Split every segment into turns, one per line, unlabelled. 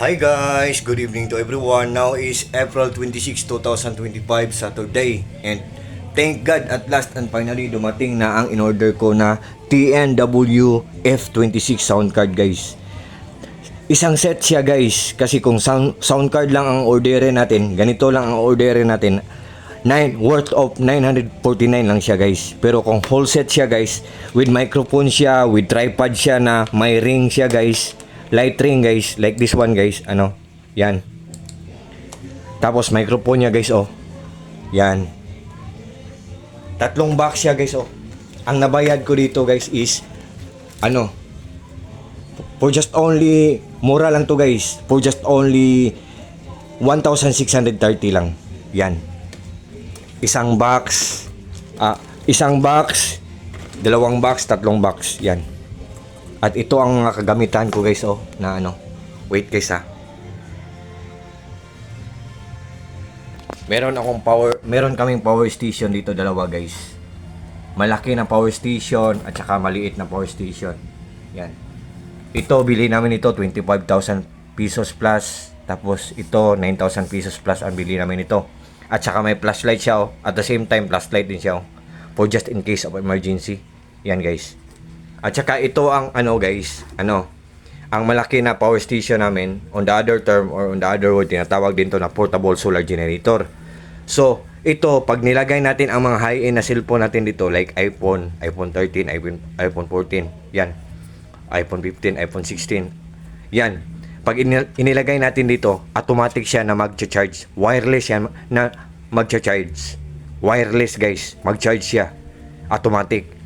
Hi guys, good evening to everyone. Now is April 26, 2025, Saturday. And thank God at last and finally dumating na ang in-order ko na TNW F26 sound card guys. Isang set siya guys kasi kung sound card lang ang orderin natin, ganito lang ang orderin natin. Worth of 949 lang siya guys. Pero kung whole set siya guys, with microphone siya, with tripod siya na may ring siya guys, light ring guys, like this one guys, yan. Tapos microphone niya guys, yan. Tatlong box siya guys, Ang nabayad ko dito guys is, for just only, mura lang to guys, for just only 1,630 lang. Yan. Isang box, dalawang box, tatlong box, yan. At ito ang mga kagamitan ko guys, na wait guys meron kaming power station dito, dalawa guys. Malaki na power station at saka maliit na power station. Yan. Ito, bili namin ito 25,000 pesos plus. Tapos ito 9,000 pesos plus ang bili namin ito. At saka may flashlight siya, at the same time flashlight din siya, for just in case of emergency. Yan guys. At saka ito ang guys, ang malaki na power station namin, on the other term or on the other word, tinatawag din to na portable solar generator. So, ito, pag nilagay natin ang mga high-end na cellphone natin dito, like iPhone 13, iPhone 14, yan, iPhone 15, iPhone 16, yan. Pag inilagay natin dito, automatic siya na mag-charge. Wireless yan na mag-charge. Wireless guys, mag-charge siya. Automatic.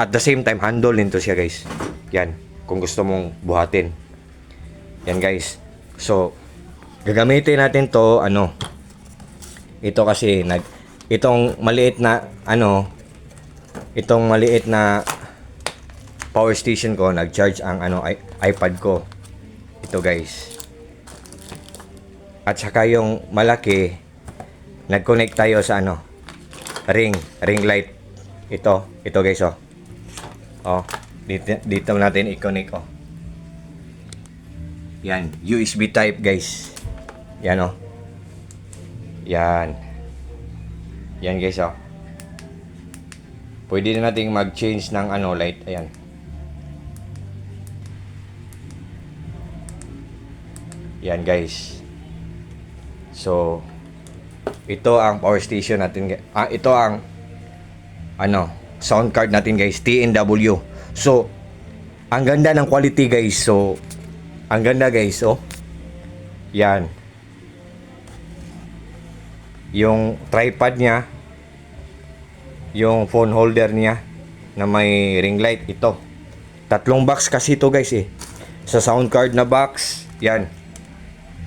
At the same time, handle nito siya guys. Yan, kung gusto mong buhatin. Yan guys. So, gagamitin natin to, ito kasi, itong maliit na, itong maliit na power station ko, nag-charge ang, iPad ko. Ito guys. At saka yung malaki, nag-connect tayo sa ring light. Ito guys, dito natin i-connect, Yan, USB type guys. Yan, Yan guys, Pwede na nating mag-change ng light. Ayan. Yan guys. So, ito ang power station natin. Ito ang sound card natin guys, TNW. So, ang ganda ng quality guys. So, ang ganda guys, Yan. Yung tripod niya, yung phone holder niya na may ring light, ito. Tatlong box kasi ito guys Sa sound card na box, yan.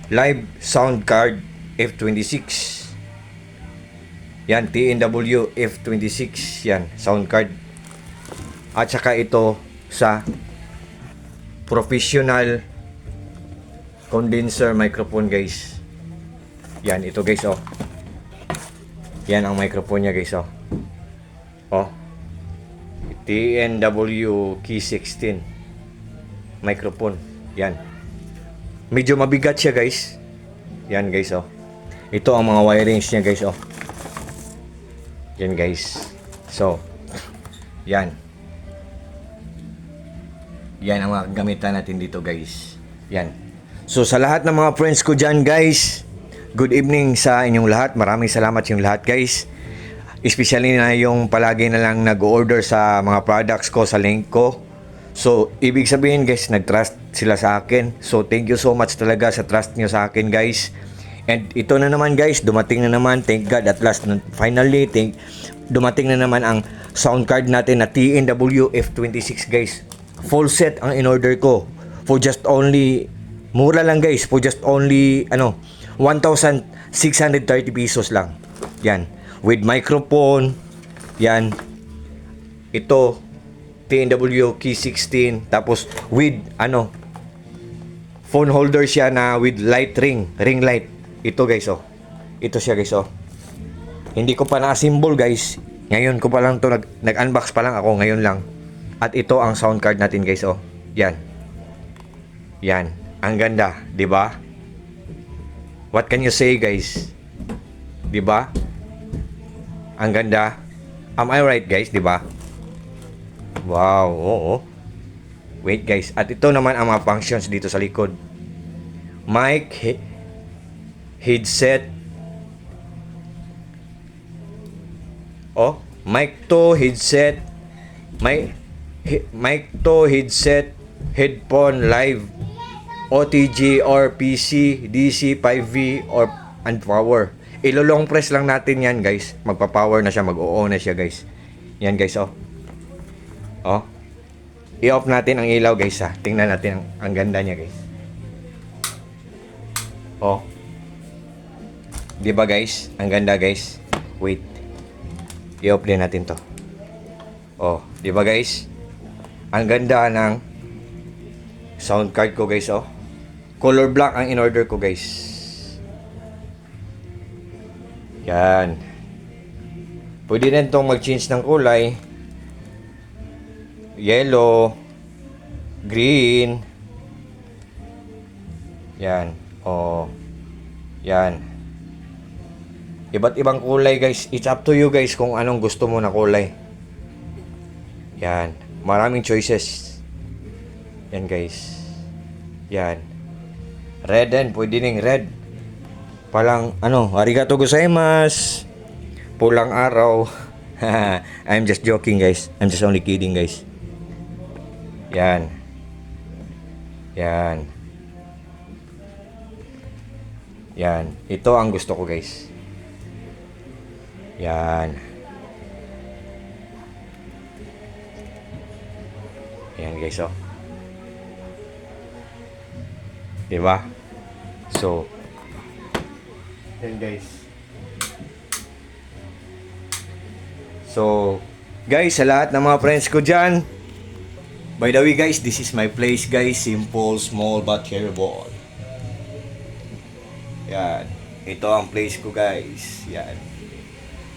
Live sound card F26. Yan, TNW F26. Yan, sound card. At saka ito sa professional condenser microphone guys. Yan, ito guys, Yan ang microphone niya guys, TNW Key 16 microphone. Yan. Medyo mabigat siya guys. Yan guys, Ito ang mga wirings niya guys, Yan guys. So, yan. Yan ang mga gamitan natin dito guys. Yan. So, sa lahat ng mga friends ko dyan guys, good evening sa inyong lahat. Maraming salamat sa inyong lahat guys. Especially na yung palagi na lang nag-order sa mga products ko sa link ko. So, ibig sabihin guys, nag-trust sila sa akin. So, thank you so much talaga sa trust nyo sa akin guys. And ito na naman guys, dumating na naman. Thank God at last, finally, dumating na naman ang sound card natin na TNW F26 guys. Full set ang in-order ko. For just only, mura lang guys, for just only, 1,630 pesos lang. Yan. With microphone, yan. Ito, TNW Key 16, tapos with phone holder siya na with light ring light. Ito guys, ito siya guys, hindi ko pa na-assemble guys, ngayon ko pa lang to nag-unbox pa lang ako ngayon lang. At ito ang sound card natin guys, yan, ang ganda, di ba? What can you say, guys? 'Di ba? Ang ganda. Am I right, guys, 'di ba? Wow, oo. Wait, guys. At ito naman ang mga functions dito sa likod. Mic, headset. Oh, mic to headset. Mic to headset, headphone, live, OTG or PC, DC, 5V or and power. Ilo-long press lang natin yan, guys. Magpa-power na siya, mag-o-on na siya, guys. Yan, guys, oh. Oh. I-off natin ang ilaw, guys, ha. Tingnan natin ang ganda niya, guys. Oh. 'Di ba, guys? Ang ganda, guys. Wait. I-off din natin 'to. Oh, 'di ba, guys? Ang ganda ng sound card ko, guys, oh. Color black ang in-order ko, guys. Yan. Pwede rin itong mag-change ng kulay. Yellow, green. Yan. Oh. Yan. Iba't ibang kulay, guys. It's up to you, guys, kung anong gusto mo na kulay. Yan. Maraming choices. Yan, guys. Yan. Red din. Pwede ning red. Palang, arigato gozaimasu. Pulang araw. I'm just joking, guys. I'm just only kidding, guys. Yan. Yan. Yan. Ito ang gusto ko, guys. Yan. Yan, guys, oh. Diba? So, yan, guys. So, guys, sa lahat ng mga friends ko dyan, by the way, guys, this is my place, guys. Simple, small, but shareable. Yan. Ito ang place ko, guys. Yan.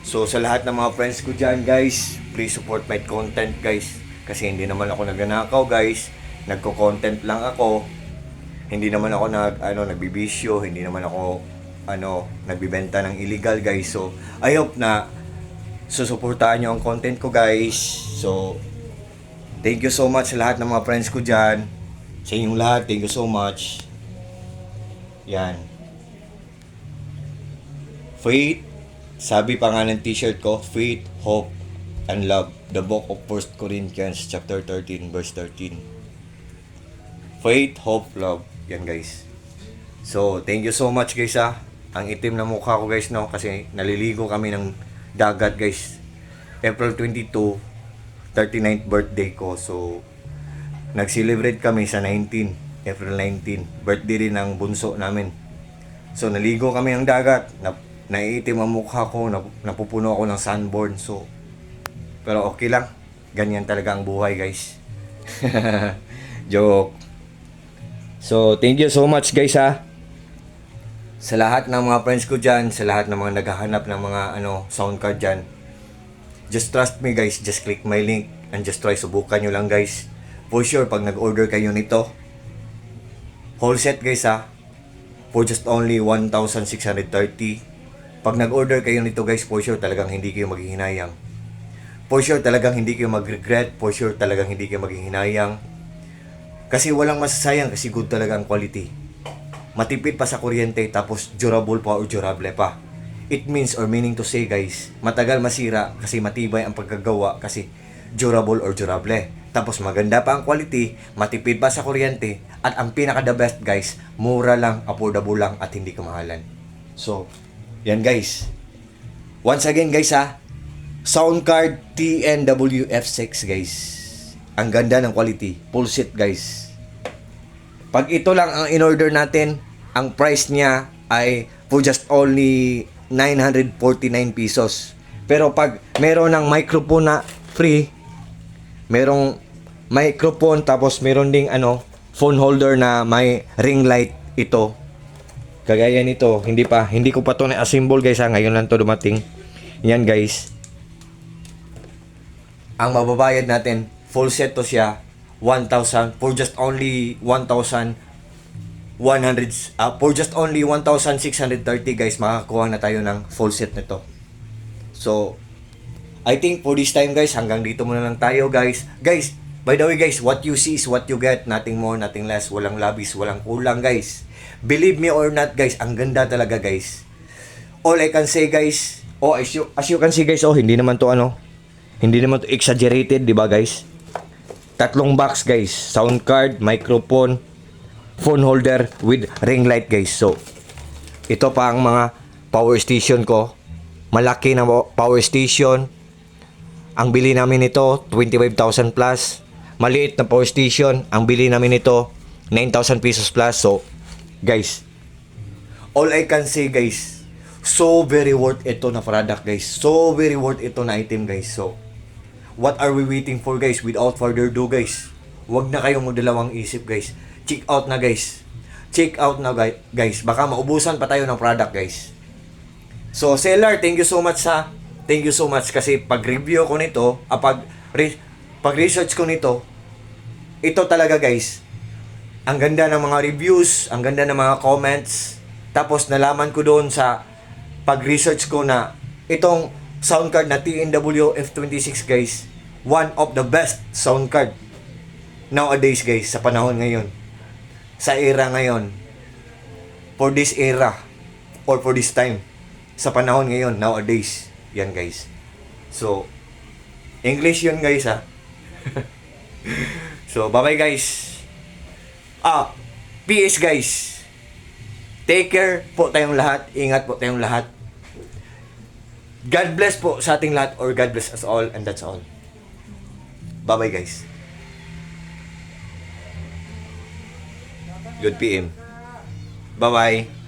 So, sa lahat ng mga friends ko dyan, guys, please support my content, guys. Kasi hindi naman ako nagnanakaw, guys. Nagko-content lang ako. Hindi naman ako nagbibisyo. Hindi naman ako, nagbibenta ng illegal, guys. So, I hope na susuportahan nyo ang content ko, guys. So, thank you so much sa lahat ng mga friends ko dyan. Sa inyong lahat, thank you so much. Yan. Faith, sabi pa nga ng t-shirt ko, faith, hope, and love. The book of 1 Corinthians chapter 13, verse 13. Faith, hope, love. Yan, guys. So, thank you so much, guys, ha. Ang itim na mukha ko, guys, no? Kasi naliligo kami ng dagat, guys. April 22, 39th birthday ko. So, nag-celebrate kami sa April 19. Birthday rin ng bunso namin. So, naligo kami ng dagat. Naiitim ang mukha ko. Napupuno ako ng sunburn. So, pero okay lang. Ganyan talaga ang buhay, guys. Joke. So, thank you so much, guys, ha. Sa lahat ng mga friends ko dyan, sa lahat ng mga naghahanap ng mga sound card dyan, just trust me, guys. Just click my link and just try. Subukan nyo lang, guys. For sure, pag nag-order kayo nito, whole set, guys, ha, for just only 1,630. Pag nag-order kayo nito, guys, for sure talagang hindi kayo maghihinayang. For sure talagang hindi kayo mag-regret. For sure talagang hindi kayo maghihinayang. Kasi walang masasayang, kasi good talaga ang quality. Matipid pa sa kuryente, tapos durable pa or durable pa. It means or meaning to say, guys, matagal masira kasi matibay ang pagkagawa kasi durable or durable. Tapos maganda pa ang quality, matipid pa sa kuryente, at ang pinaka the best, guys, mura lang, affordable lang, at hindi kamahalan. So, yan, guys. Once again, guys, ha, sound card TNWF6, guys. Ang ganda ng quality. Full set, guys. Pag ito lang ang in-order natin, ang price niya ay for just only 949 pesos. Pero pag meron ng microphone na free, merong microphone, tapos meron ding phone holder na may ring light ito. Kagaya nito, hindi ko pa to na-assemble, guys, ha. Ngayon lang to dumating. Yan, guys. Ang mababayad natin, full set to siya, 1,000 for just only 1,000 for just only 1,630 guys, makakakuha na tayo ng full set nito. So, I think for this time guys, hanggang dito muna lang tayo guys. Guys, by the way guys, what you see is what you get. Nothing more, nothing less. Walang labis, walang kulang guys. Believe me or not guys, ang ganda talaga guys. All I can say guys, as you can see guys, hindi naman to exaggerated, di ba guys? 3 box guys, sound card, microphone, phone holder with ring light guys. So, ito pa ang mga power station ko. Malaki na power station. Ang bili namin ito, 25,000 plus. Maliit na power station, ang bili namin ito, 9,000 pesos plus. So, guys, all I can say guys, so very worth ito na product guys. So very worth ito na item guys. So, what are we waiting for guys? Without further ado guys, wag na kayong magdalawang isip guys. Check out na guys. Check out na guys. Baka maubusan pa tayo ng product guys. So seller, thank you so much kasi pag-review ko nito, pag-research ko nito, ito talaga guys. Ang ganda ng mga reviews, ang ganda ng mga comments. Tapos nalaman ko doon sa pag-research ko na itong sound card na TNW F26 guys, one of the best sound card nowadays guys, sa panahon ngayon, sa era ngayon, for this era or for this time, sa panahon ngayon nowadays, yan guys. So English yun guys ha. So bye bye guys. PS guys, take care po tayong lahat, ingat po tayong lahat. God bless po sa ating lahat, or God bless us all, and that's all. Bye bye guys. Good PM. Bye bye.